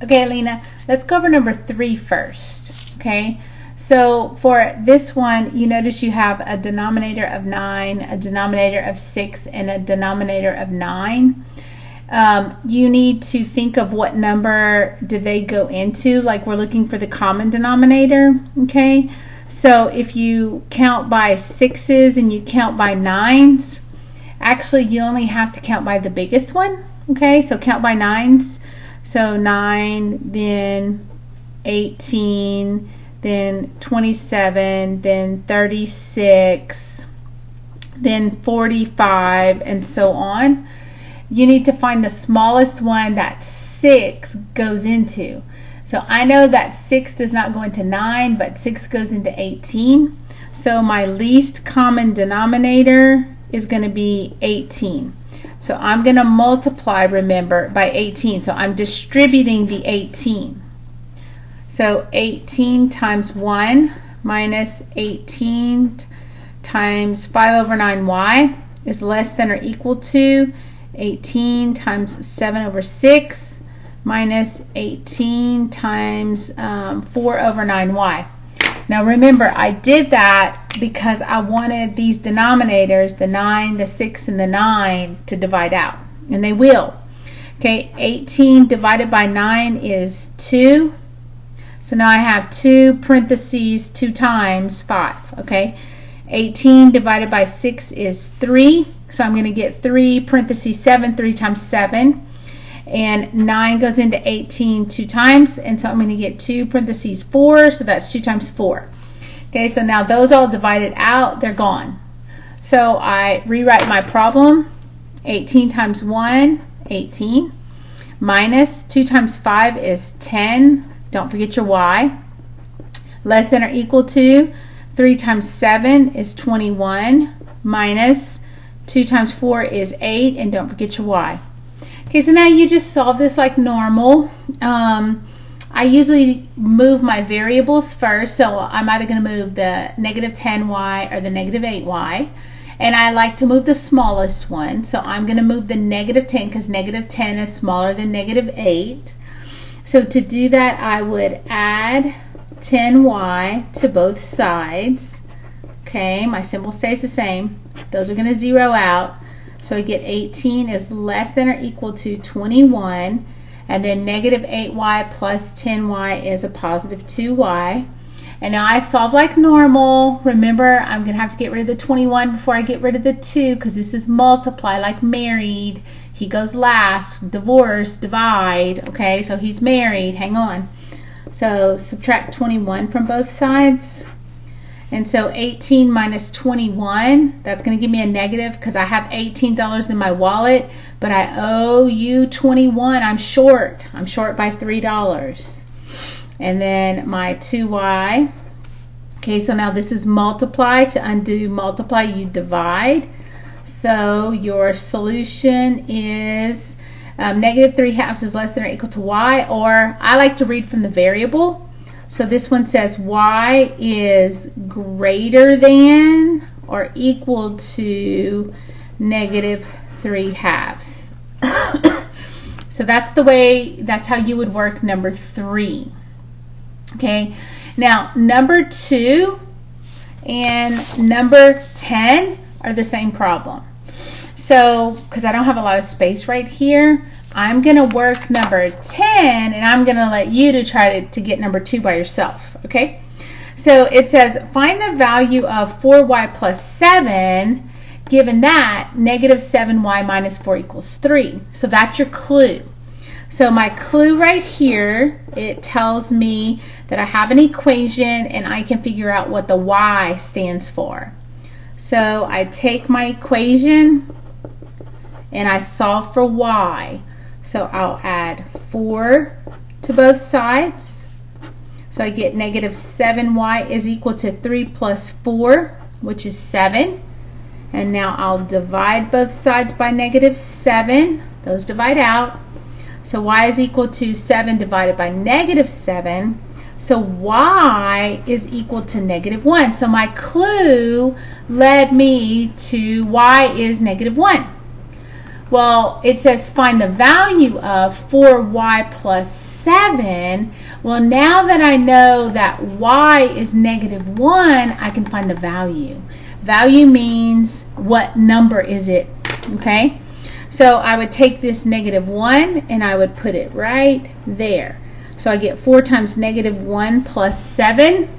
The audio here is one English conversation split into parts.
Okay, Alina, let's go over number 3 first. Okay, so for this one, you notice you have a denominator of 9, a denominator of 6, and a denominator of 9. You need to think of what number do they go into, like we're looking for the common denominator. Okay, so if you count by 6s and you count by 9s, actually you only have to count by the biggest one. Okay, so count by 9s. So 9, then 18, then 27, then 36, then 45, and so on. You need to find the smallest one that 6 goes into. So I know that 6 does not go into 9, but 6 goes into 18. So my least common denominator is going to be 18. So I'm going to multiply, remember, by 18. So I'm distributing the 18. So 18 times 1 minus 18 times 5 over 9y is less than or equal to 18 times 7 over 6 minus 18 times 4 over 9y. Now remember, I did that because I wanted these denominators, the 9, the 6, and the 9, to divide out. And they will. Okay, 18 divided by 9 is 2. So now I have 2 parentheses 2 times 5. Okay, 18 divided by 6 is 3. So I'm going to get 3 parentheses 7, 3 times 7. And 9 goes into 18 2 times, and so I'm going to get 2 parentheses 4, so that's 2 times 4. Okay, so now those all divided out, they're gone. So I rewrite my problem. 18 times 1, 18, minus 2 times 5 is 10. Don't forget your y. Less than or equal to 3 times 7 is 21, minus 2 times 4 is 8, and don't forget your y. Okay, so now you just solve this like normal. I usually move my variables first, so I'm either going to move the negative 10y or the negative 8y. And I like to move the smallest one, so I'm going to move the negative 10 because negative 10 is smaller than negative 8. So to do that, I would add 10y to both sides. Okay, my symbol stays the same. Those are going to zero out. So I get 18 is less than or equal to 21, and then negative 8y plus 10y is a positive 2y. And now I solve like normal. Remember, I'm going to have to get rid of the 21 before I get rid of the 2 because this is multiply like married. He goes last. Divorce, divide. Okay, so he's married. Hang on. So subtract 21 from both sides. And so 18 minus 21, that's going to give me a negative because I have $18 in my wallet, but I owe you 21. I'm short. I'm short by $3. And then my 2y. Okay, so now this is multiply. To undo multiply, you divide. So your solution is negative 3/2 is less than or equal to y, or I like to read from the variable. So this one says y is greater than or equal to negative 3/2. So that's how you would work number 3. Okay, now number 2 and number 10 are the same problem. So because I don't have a lot of space right here, I'm going to work number 10, and I'm going to let you to try to get number 2 by yourself. Okay? So it says, find the value of 4y plus 7, given that negative 7y minus 4 equals 3. So that's your clue. So my clue right here, it tells me that I have an equation, and I can figure out what the y stands for. So I take my equation, and I solve for y. So I'll add 4 to both sides. So I get negative 7y is equal to 3 plus 4, which is 7. And now I'll divide both sides by negative 7. Those divide out. So y is equal to 7 divided by negative 7. So y is equal to negative 1. So my clue led me to y is negative 1. Well, it says find the value of 4y plus 7. Well, now that I know that y is -1, I can find the value. Value means what number is it, okay? So I would take this -1 and I would put it right there. So I get 4 times -1 plus 7.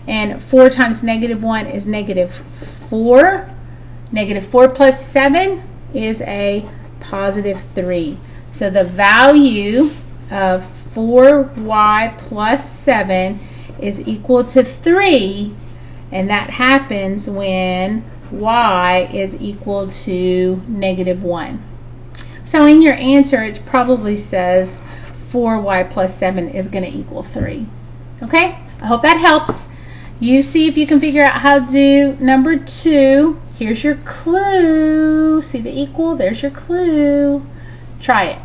And 4 times -1 is -4. -4 plus 7 is a +3. So the value of 4y plus 7 is equal to 3. And that happens when y is equal to -1. So in your answer, it probably says 4y plus 7 is going to equal 3. Okay? I hope that helps. You see if you can figure out how to do number 2. Here's your clue. See the equal? There's your clue. Try it.